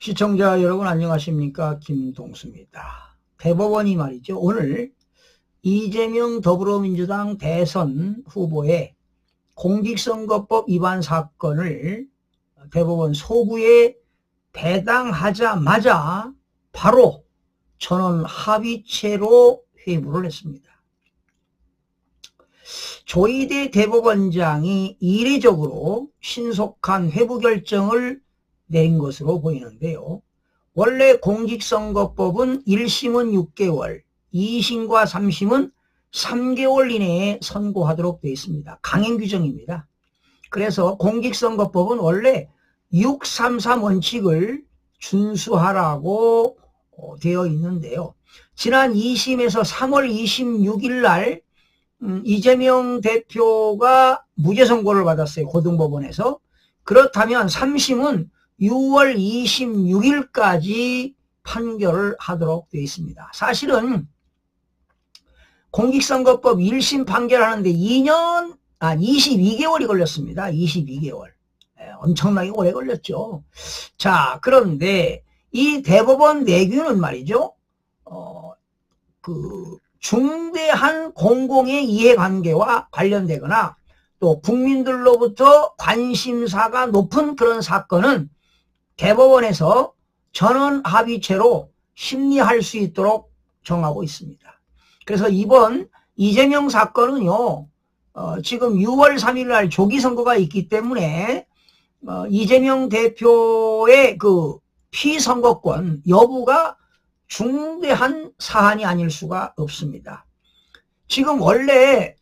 시청자 여러분 안녕하십니까, 김동수입니다. 대법원이 말이죠, 오늘 이재명 더불어민주당 대선 후보의 공직선거법 위반 사건을 대법원 소부에 배당하자마자 바로 전원 합의체로 회부를 했습니다. 조희대 대법원장이 이례적으로 신속한 회부 결정을 낸 것으로 보이는데요. 원래 공직선거법은 1심은 6개월, 2심과 3심은 3개월 이내에 선고하도록 되어 있습니다. 강행 규정입니다. 그래서 공직선거법은 원래 633 원칙을 준수하라고 되어 있는데요. 지난 2심에서 3월 26일 날 이재명 대표가 무죄 선고를 받았어요. 고등법원에서. 그렇다면 3심은 6월 26일까지 판결을 하도록 되어 있습니다. 사실은 공직선거법 1심 판결하는데 22개월이 걸렸습니다. 22개월. 엄청나게 오래 걸렸죠. 자, 그런데 이 대법원 내규는 말이죠. 중대한 공공의 이해관계와 관련되거나 또 국민들로부터 관심사가 높은 그런 사건은 대법원에서 전원 합의체로 심리할 수 있도록 정하고 있습니다. 그래서 이번 이재명 사건은요, 지금 6월 3일 날 조기선거가 있기 때문에 이재명 대표의 그 피선거권 여부가 중대한 사안이 아닐 수가 없습니다. 지금 원래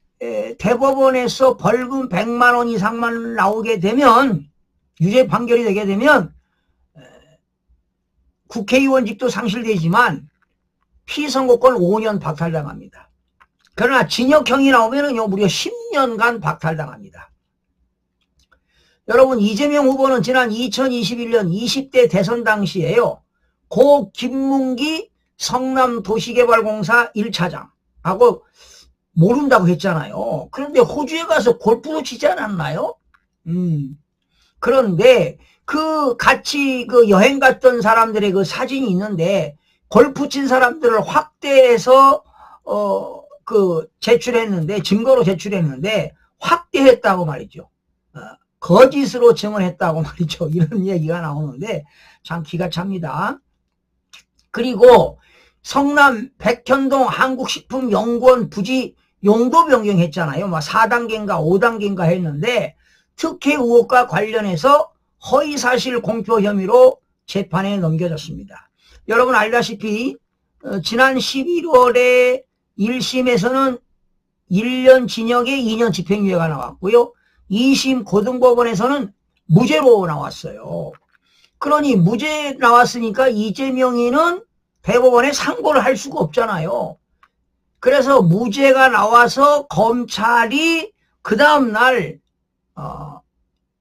대법원에서 벌금 100만 원 이상만 나오게 되면, 유죄 판결이 되게 되면 국회의원직도 상실되지만 피선거권 5년 박탈당합니다. 그러나 징역형이 나오면은요, 무려 10년간 박탈당합니다. 여러분, 이재명 후보는 지난 2021년 20대 대선 당시에요, 고 김문기 성남도시개발공사 1차장하고 모른다고 했잖아요. 그런데 호주에 가서 골프도 치지 않았나요? 그런데 같이 여행 갔던 사람들의 그 사진이 있는데, 골프 친 사람들을 확대해서, 제출했는데, 증거로 제출했는데, 확대했다고 말이죠. 거짓으로 증언했다고 말이죠. 이런 얘기가 나오는데, 참 기가 찹니다. 그리고 성남 백현동 한국식품연구원 부지 용도 변경했잖아요. 4단계인가 5단계인가 했는데, 특혜 의혹과 관련해서 허위사실 공표 혐의로 재판에 넘겨졌습니다. 여러분 알다시피 지난 11월에 1심에서는 1년 징역에 2년 집행유예가 나왔고요. 2심 고등법원에서는 무죄로 나왔어요. 그러니 무죄 나왔으니까 이재명이는 대법원에 상고를 할 수가 없잖아요. 그래서 무죄가 나와서 검찰이 그 다음날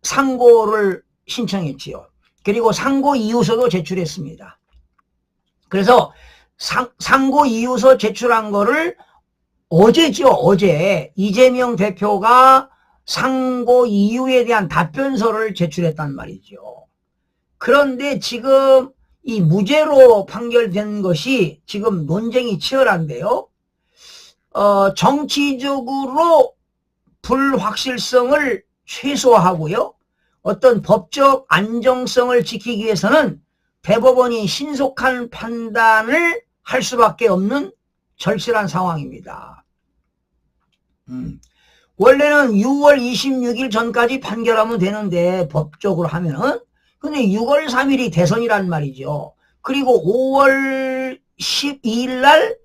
상고를 신청했지요. 그리고 상고 이유서도 제출했습니다. 그래서 상고 이유서 제출한 거를 어제죠. 어제 이재명 대표가 상고 이유에 대한 답변서를 제출했단 말이죠. 그런데 지금 이 무죄로 판결된 것이 지금 논쟁이 치열한데요. 정치적으로 불확실성을 최소화하고요, 어떤 법적 안정성을 지키기 위해서는 대법원이 신속한 판단을 할 수밖에 없는 절실한 상황입니다. 원래는 6월 26일 전까지 판결하면 되는데, 법적으로 하면은, 근데 6월 3일이 대선이란 말이죠. 그리고 5월 12일 날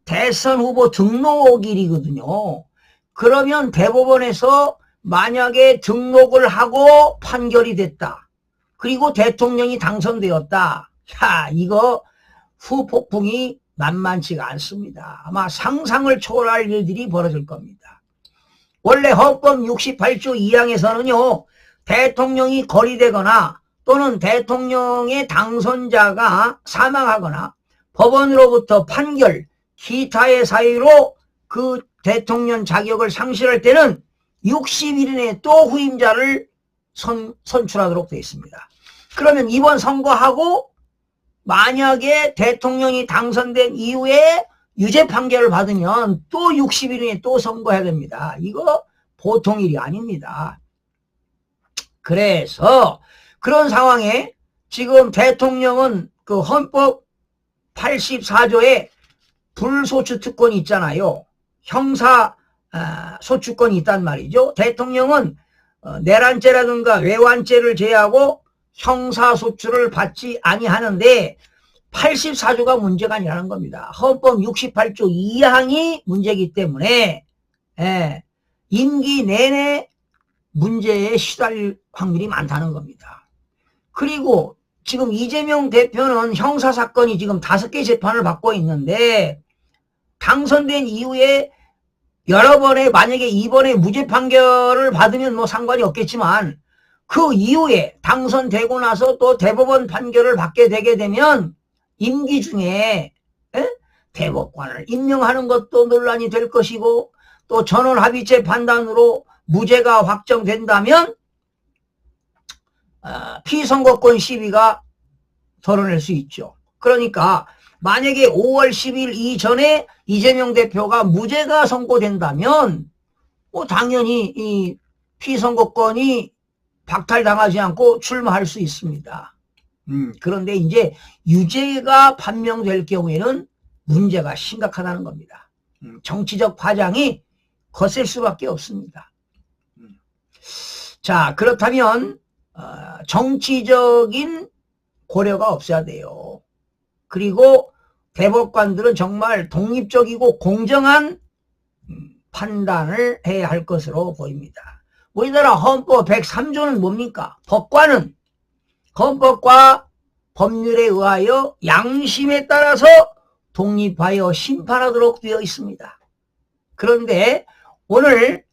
대선 후보 등록일이거든요. 그러면 대법원에서 만약에 등록을 하고 판결이 됐다, 그리고 대통령이 당선되었다, 야, 이거 후폭풍이 만만치가 않습니다. 아마 상상을 초월할 일들이 벌어질 겁니다. 원래 헌법 68조 2항에서는요, 대통령이 거리되거나 또는 대통령의 당선자가 사망하거나 법원으로부터 판결, 기타의 사유로 그 대통령 자격을 상실할 때는 60일 이내에 또 후임자를 선출하도록 되어 있습니다. 그러면 이번 선거하고 만약에 대통령이 당선된 이후에 유죄 판결을 받으면 또 60일 후에 또 선거해야 됩니다. 이거 보통 일이 아닙니다. 그래서 그런 상황에 지금 대통령은 그 헌법 84조에 불소추 특권이 있잖아요. 형사 소추권이 있단 말이죠. 대통령은 내란죄라든가 외환죄를 제외하고 형사소추를 받지 아니하는데 84조가 문제가 아니라는 겁니다. 헌법 68조 2항이 문제이기 때문에 임기 내내 문제에 시달릴 확률이 많다는 겁니다. 그리고 지금 이재명 대표는 형사사건이 지금 5개 재판을 받고 있는데 당선된 이후에 여러 번에 만약에 이번에 무죄 판결을 받으면 뭐 상관이 없겠지만 그 이후에 당선되고 나서 또 대법원 판결을 받게 되게 되면 임기 중에 대법관을 임명하는 것도 논란이 될 것이고 또 전원합의체 판단으로 무죄가 확정된다면 피선거권 시비가 덜어낼 수 있죠. 그러니까 만약에 5월 10일 이전에 이재명 대표가 무죄가 선고된다면 뭐 당연히 이 피선거권이 박탈당하지 않고 출마할 수 있습니다. 그런데 이제 유죄가 판명될 경우에는 문제가 심각하다는 겁니다. 정치적 파장이 거셀 수밖에 없습니다. 자, 그렇다면 정치적인 고려가 없어야 돼요. 그리고 대법관들은 정말 독립적이고 공정한 판단을 해야 할 것으로 보입니다. 우리나라 헌법 103조는 뭡니까? 법관은 헌법과 법률에 의하여 양심에 따라서 독립하여 심판하도록 되어 있습니다. 그런데 오늘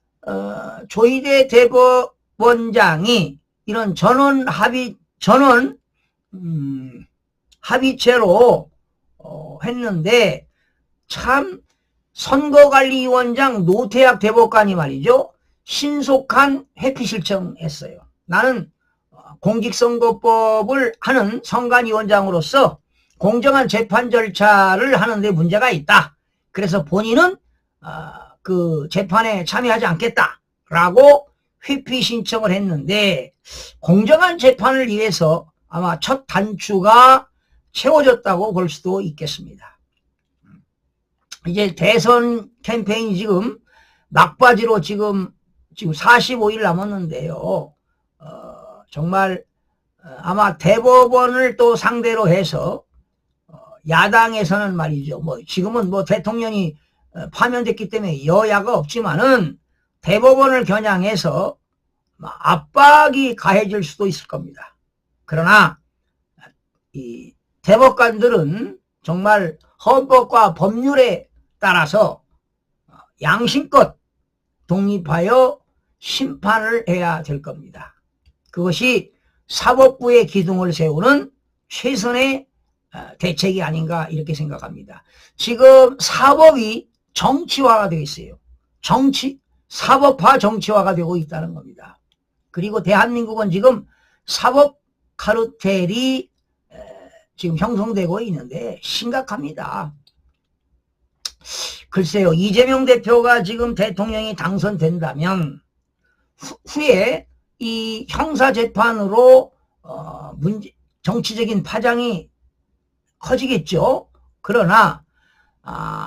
조희대 대법원장이 이런 합의체로 했는데 참 선거관리위원장 노태학 대법관이 말이죠. 신속한 회피 신청했어요. 나는 공직선거법을 하는 선관위원장으로서 공정한 재판 절차를 하는데 문제가 있다. 그래서 본인은 그 재판에 참여하지 않겠다라고 회피 신청을 했는데 공정한 재판을 위해서 아마 첫 단추가 채워졌다고 볼 수도 있겠습니다. 이제 대선 캠페인이 지금 막바지로 지금 45일 남았는데요. 정말 아마 대법원을 또 상대로 해서 야당에서는 말이죠. 뭐 지금은 뭐 대통령이 파면됐기 때문에 여야가 없지만은 대법원을 겨냥해서 압박이 가해질 수도 있을 겁니다. 그러나 이 대법관들은 정말 헌법과 법률에 따라서 양심껏 독립하여 심판을 해야 될 겁니다. 그것이 사법부의 기둥을 세우는 최선의 대책이 아닌가 이렇게 생각합니다. 지금 사법이 정치화가 되어 있어요. 사법화 정치화가 되고 있다는 겁니다. 그리고 대한민국은 지금 사법 카르텔이 지금 형성되고 있는데 심각합니다. 글쎄요, 이재명 대표가 지금 대통령이 당선된다면 후에 이 형사재판으로 정치적인 파장이 커지겠죠. 그러나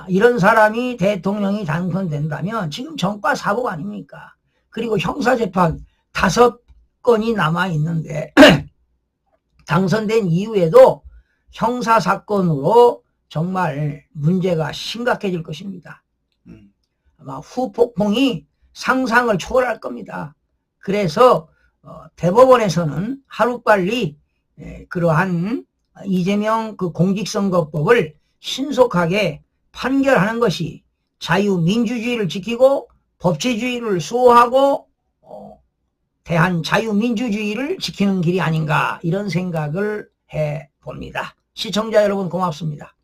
이런 사람이 대통령이 당선된다면 지금 정과 사법 아닙니까? 그리고 형사재판 5건이 남아있는데 당선된 이후에도 형사사건으로 정말 문제가 심각해질 것입니다. 아마 후폭풍이 상상을 초월할 겁니다. 그래서 대법원에서는 하루빨리 그러한 이재명 그 공직선거법을 신속하게 판결하는 것이 자유민주주의를 지키고 법치주의를 수호하고 대한 자유민주주의를 지키는 길이 아닌가 이런 생각을 해봅니다. 시청자 여러분 고맙습니다.